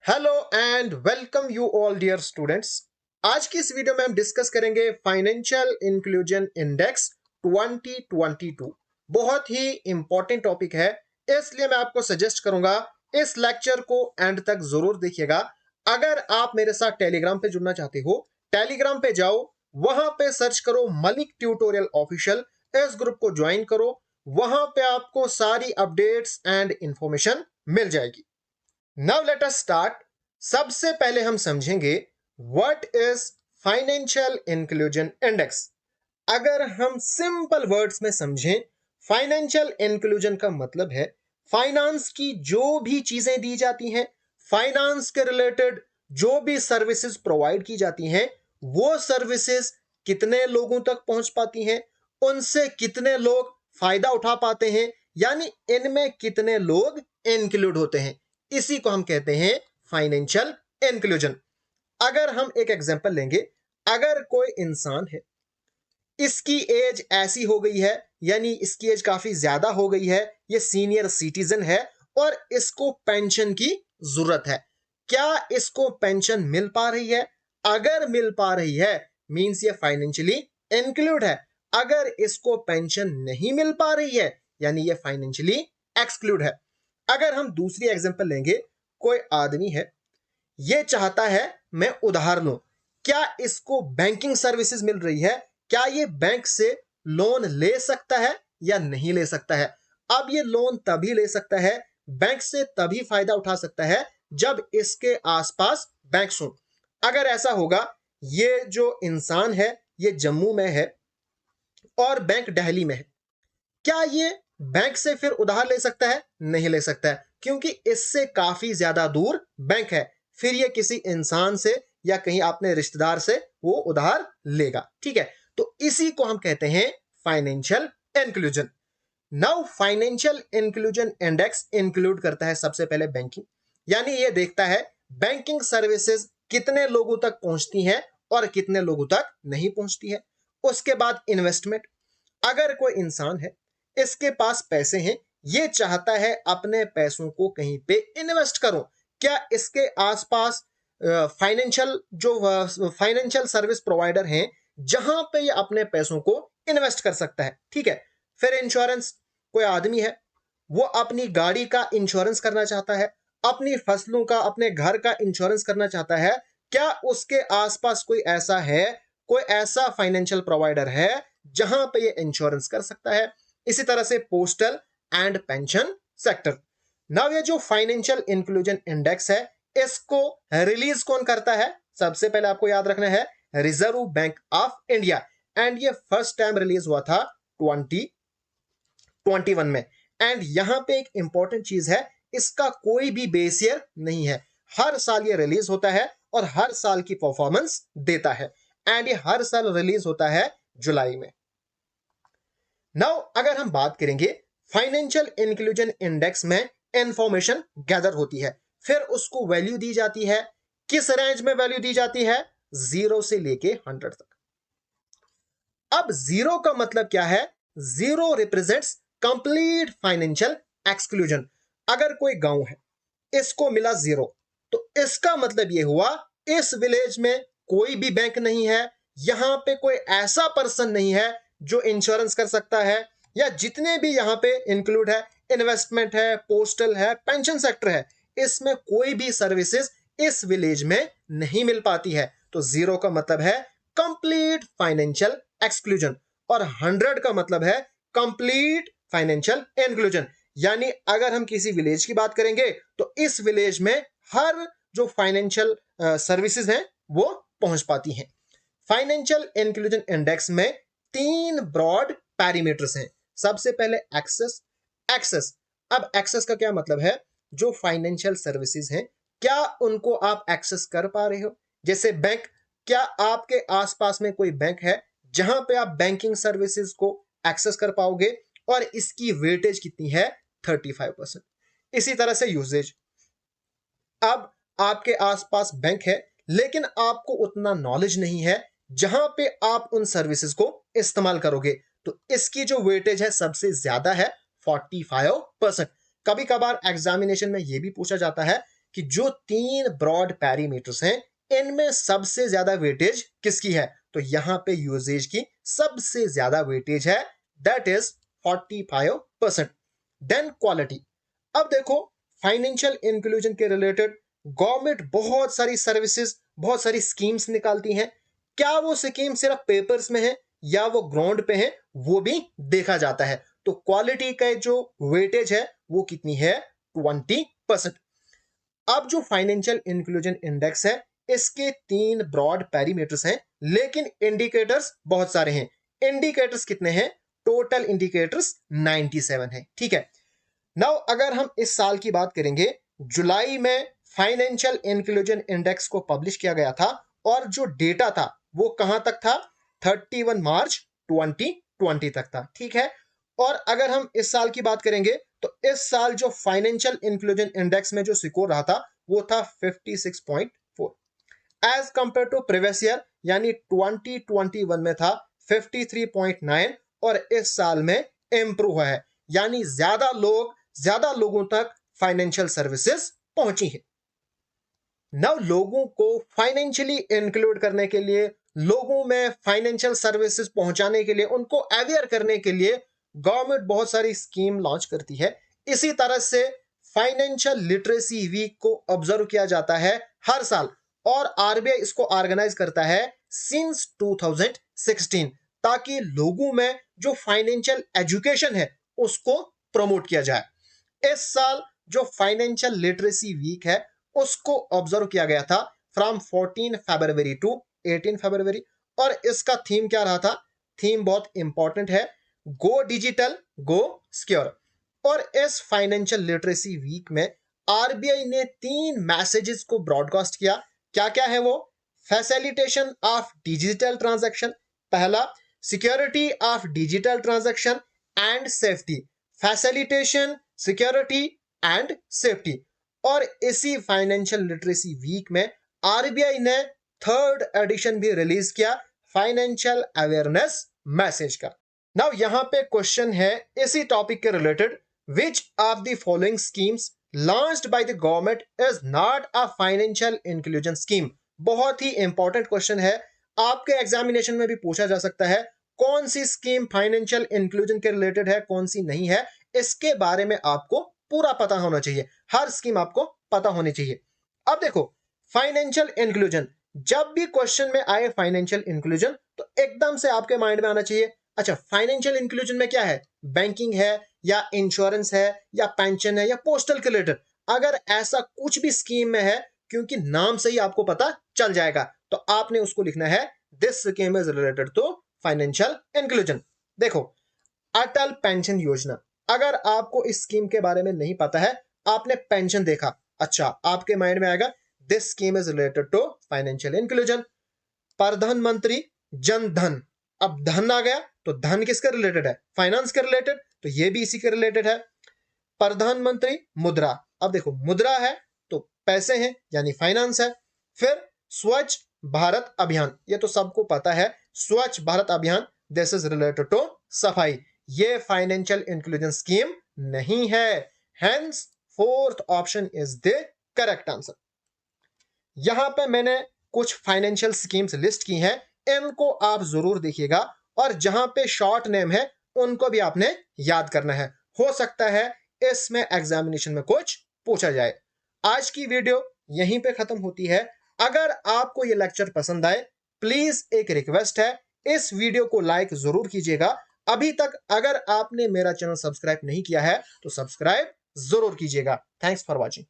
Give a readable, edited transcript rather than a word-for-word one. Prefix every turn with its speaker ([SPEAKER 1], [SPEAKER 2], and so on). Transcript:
[SPEAKER 1] Hello and welcome you all dear students. आज की इस वीडियो में हम डिस्कस करेंगे फाइनेंशियल इंक्लूजन इंडेक्स 2022। बहुत ही इंपॉर्टेंट टॉपिक है, इसलिए मैं आपको सजेस्ट करूंगा इस लेक्चर को एंड तक जरूर देखिएगा। अगर आप मेरे साथ टेलीग्राम पे जुड़ना चाहते हो, टेलीग्राम पे जाओ, वहां पे सर्च करो मलिक ट्यूटोरियल ऑफिशियल, इस ग्रुप को ज्वाइन करो। वहां पे आपको सारी अपडेट्स एंड इंफॉर्मेशन मिल जाएगी। Now let us start. सबसे पहले हम समझेंगे what is financial inclusion index. अगर हम सिंपल वर्ड्स में समझें, फाइनेंशियल इंक्लूजन का मतलब है फाइनेंस की जो भी चीजें दी जाती हैं, फाइनेंस के रिलेटेड जो भी सर्विसेज प्रोवाइड की जाती हैं, वो सर्विसेज कितने लोगों तक पहुंच पाती हैं, उनसे कितने लोग फायदा उठा पाते हैं, यानी इनमें कितने लोग इंक्लूड होते हैं, इसी को हम कहते हैं फाइनेंशियल इंक्लूजन। अगर हम एक एग्जांपल लेंगे, अगर कोई इंसान है, इसकी एज ऐसी हो गई है, यानी इसकी एज काफी ज्यादा हो गई है, ये सीनियर सिटीजन है और इसको पेंशन की जरूरत है। क्या इसको पेंशन मिल पा रही है? अगर मिल पा रही है मींस ये फाइनेंशियली इंक्लूड है। अगर इसको पेंशन नहीं मिल पा रही है यानी ये फाइनेंशियली एक्सक्लूड है। अगर हम दूसरी एग्जांपल लेंगे, कोई आदमी है, ये चाहता है मैं उधार लूं। क्या इसको बैंकिंग सर्विसेज मिल रही है? क्या ये बैंक से लोन ले सकता है या नहीं ले सकता है? अब ये लोन तभी ले सकता है, बैंक से तभी फायदा उठा सकता है जब इसके आसपास बैंक्स हो। अगर ऐसा होगा, ये जो इंसान है ये जम्मू में है और बैंक दिल्ली में है, क्या ये बैंक से फिर उधार ले सकता है? नहीं ले सकता है, क्योंकि इससे काफी ज्यादा दूर बैंक है। फिर ये किसी इंसान से या कहीं अपने रिश्तेदार से वो उधार लेगा। ठीक है, तो इसी को हम कहते हैं financial inclusion. Now financial inclusion index include करता है सबसे पहले बैंकिंग, यानी ये देखता है बैंकिंग सर्विसेज कितने लोगों तक पहुंचती हैं और कितने लोगों तक नहीं पहुंचती है। उसके बाद इन्वेस्टमेंट, अगर कोई इंसान है, इसके पास पैसे हैं, ये चाहता है अपने पैसों को कहीं पे इन्वेस्ट करो, क्या इसके आसपास फाइनेंशियल सर्विस प्रोवाइडर हैं जहां पे ये अपने पैसों को इन्वेस्ट कर सकता है। ठीक है, फिर इंश्योरेंस, कोई आदमी है, वो अपनी गाड़ी का इंश्योरेंस करना चाहता है, अपनी फसलों का, अपने घर का इंश्योरेंस करना चाहता है, क्या उसके आसपास कोई ऐसा है, कोई ऐसा फाइनेंशियल प्रोवाइडर है जहां पे ये इंश्योरेंस कर सकता है? इसी तरह से postal and pension sector. Now ये जो फाइनेंशियल इंक्लूजन इंडेक्स है, इसको रिलीज कौन करता है? सबसे पहले आपको याद रखना है reserve bank of India, and ये फर्स्ट टाइम रिलीज हुआ था 2021 में। एंड यहां पे एक इंपॉर्टेंट चीज है, इसका कोई भी बेस ईयर नहीं है, हर साल ये रिलीज होता है और हर साल की परफॉर्मेंस देता है, एंड ये हर साल रिलीज होता है जुलाई में। नाउ अगर हम बात करेंगे, फाइनेंशियल इंक्लूजन इंडेक्स में इंफॉर्मेशन गैदर होती है, फिर उसको वैल्यू दी जाती है। किस रेंज में वैल्यू दी जाती है? 0 से लेके 100 तक। अब 0 का मतलब क्या है? 0 रिप्रेजेंट्स कंप्लीट फाइनेंशियल एक्सक्लूजन। अगर कोई गांव है, इसको मिला 0, तो इसका मतलब यह हुआ इस विलेज में कोई भी बैंक नहीं है, यहां पे कोई ऐसा पर्सन नहीं है जो इंश्योरेंस कर सकता है, या जितने भी यहां पे इंक्लूड है, इन्वेस्टमेंट है, पोस्टल है, पेंशन सेक्टर है, इसमें कोई भी सर्विसेज इस विलेज में नहीं मिल पाती है। तो 0 का मतलब है कंप्लीट फाइनेंशियल एक्सक्लूजन और 100 का मतलब है कंप्लीट फाइनेंशियल इंक्लूजन। यानी अगर हम किसी विलेज की बात करेंगे तो इस विलेज में हर जो फाइनेंशियल सर्विसेज हैं वो पहुंच पाती हैं। फाइनेंशियल इंक्लूजन इंडेक्स में 3 ब्रॉड पैरामीटर्स हैं। सबसे पहले एक्सेस। एक्सेस, अब एक्सेस का क्या मतलब है? जो फाइनेंशियल सर्विसेज हैं, क्या उनको आप एक्सेस कर पा रहे हो? जैसे बैंक, क्या आपके आसपास में कोई बैंक है जहां पे आप बैंकिंग सर्विसेज को एक्सेस कर पाओगे? और इसकी वेटेज कितनी है? 35%। इसी तरह से यूजेज, अब आपके आसपास बैंक है लेकिन आपको उतना नॉलेज नहीं है जहां पे आप उन सर्विसेज को इस्तेमाल करोगे, तो इसकी जो वेटेज है सबसे ज्यादा है 45%। कभी कभार एग्जामिनेशन में यह भी पूछा जाता है कि जो 3 ब्रॉड पैरामीटर्स हैं इनमें सबसे ज्यादा वेटेज किसकी है, तो यहां पे यूजेज की सबसे ज्यादा वेटेज है, दैट इज 45%। Then quality. अब देखो फाइनेंशियल इंक्लूजन के रिलेटेड गवर्नमेंट बहुत सारी सर्विसेज, बहुत सारी स्कीम्स निकालती हैं। क्या वो स्कीम सिर्फ पेपर्स में है या वो ग्राउंड पे है, वो भी देखा जाता है। तो क्वालिटी का जो वेटेज है वो कितनी है, 20%। अब जो फाइनेंशियल इंक्लूजन इंडेक्स है इसके 3 ब्रॉड पैरामीटर्स हैं, लेकिन इंडिकेटर्स बहुत सारे हैं। इंडिकेटर्स कितने हैं, टोटल इंडिकेटर्स 97 है, ठीक है। नाउ अगर हम इस साल की बात करेंगे, जुलाई में फाइनेंशियल इंक्लूजन इंडेक्स को पब्लिश किया गया था और जो डेटा था वो कहां तक था, 31 मार्च 2020 तक था, ठीक है। और अगर हम इस साल की बात करेंगे तो इस साल जो फाइनेंशियल इंक्लूजन इंडेक्स में जो स्कोर रहा था वो था 56.4 as compared to previous year, यानी 2021 में था 53.9 और इस साल में इंप्रूव हुआ है, यानी ज्यादा लोगों तक फाइनेंशियल सर्विसेज पहुंची है। नव लोगों को फाइनेंशियली इंक्लूड करने के लिए, लोगों में फाइनेंशियल सर्विसेज पहुंचाने के लिए, उनको अवेयर करने के लिए गवर्नमेंट बहुत सारी स्कीम लॉन्च करती है। इसी तरह से फाइनेंशियल लिटरेसी वीक को ऑब्जर्व किया जाता है हर साल और आरबीआई इसको ऑर्गेनाइज करता है सिंस 2016, ताकि लोगों में जो फाइनेंशियल एजुकेशन है उसको प्रमोट किया जाए। इस साल जो फाइनेंशियल लिटरेसी वीक है उसको ऑब्जर्व किया गया था फ्रॉम 14 फरवरी टू 18 फरवरी, और इसका थीम क्या रहा था, थीम बहुत इंपॉर्टेंट है, गो डिजिटल गो सिक्योर। और इस फाइनेंशियल लिटरेसी वीक में आरबीआई ने 3 मैसेजेस को ब्रॉडकास्ट किया। क्या क्या है वो, फैसिलिटेशन ऑफ डिजिटल ट्रांजैक्शन, पहला security of digital transaction and safety, facilitation, security and safety. और इसी फाइनेंशियल लिटरेसी वीक में आरबीआई ने 3rd एडिशन भी रिलीज किया फाइनेंशियल अवेयरनेस मैसेज का। नाउ यहां पे क्वेश्चन है इसी टॉपिक के related, which of the following schemes launched by the government is not a financial inclusion scheme. बहुत ही इंपॉर्टेंट क्वेश्चन है, आपके एग्जामिनेशन में भी पूछा जा सकता है कौन सी स्कीम फाइनेंशियल इंक्लूजन के रिलेटेड है, कौन सी नहीं है, इसके बारे में आपको पूरा पता होना चाहिए, हर स्कीम आपको पता होनी चाहिए। अब देखो फाइनेंशियल इंक्लूजन, जब भी क्वेश्चन में आए फाइनेंशियल इंक्लूजन तो एकदम से आपके माइंड में आना चाहिए, अच्छा फाइनेंशियल इंक्लूजन में क्या है, बैंकिंग है या इंश्योरेंस है या पेंशन है या पोस्टल के रिलेटेड। अगर ऐसा कुछ भी स्कीम में है, क्योंकि नाम से ही आपको पता चल जाएगा, तो आपने उसको लिखना है this scheme is related to financial inclusion. देखो अटल पेंशन योजना, अगर आपको इस स्कीम के बारे में नहीं पता है, आपने पेंशन देखा, अच्छा आपके माइंड में आएगा this scheme is related to financial inclusion. Pradhan Mantri Jan धन, अब धन आ गया तो धन किसके रिलेटेड है, फाइनेंस के रिलेटेड, तो ये भी इसी के रिलेटेड है। प्रधानमंत्री मुद्रा, अब देखो मुद्रा है तो पैसे हैं यानी फाइनेंस है। फिर स्वच्छ भारत अभियान, ये तो सबको पता है, स्वच्छ भारत अभियान दिस इज रिलेटेड टू सफाई, ये फाइनेंशियल इंक्लूजन स्कीम नहीं है, hence 4th option is the correct answer. यहां पे मैंने कुछ फाइनेंशियल स्कीम्स लिस्ट की हैं, इनको आप जरूर देखिएगा और जहां पे शॉर्ट नेम है उनको भी आपने याद करना है, हो सकता है इसमें एग्जामिनेशन में कुछ पूछा जाए। आज की वीडियो यहीं पे खत्म होती है। अगर आपको ये लेक्चर पसंद आए, प्लीज एक रिक्वेस्ट है, इस वीडियो को लाइक जरूर कीजिएगा। अभी तक अगर आपने मेरा चैनल सब्सक्राइब नहीं किया है तो सब्सक्राइब जरूर कीजिएगा। Thanks for watching.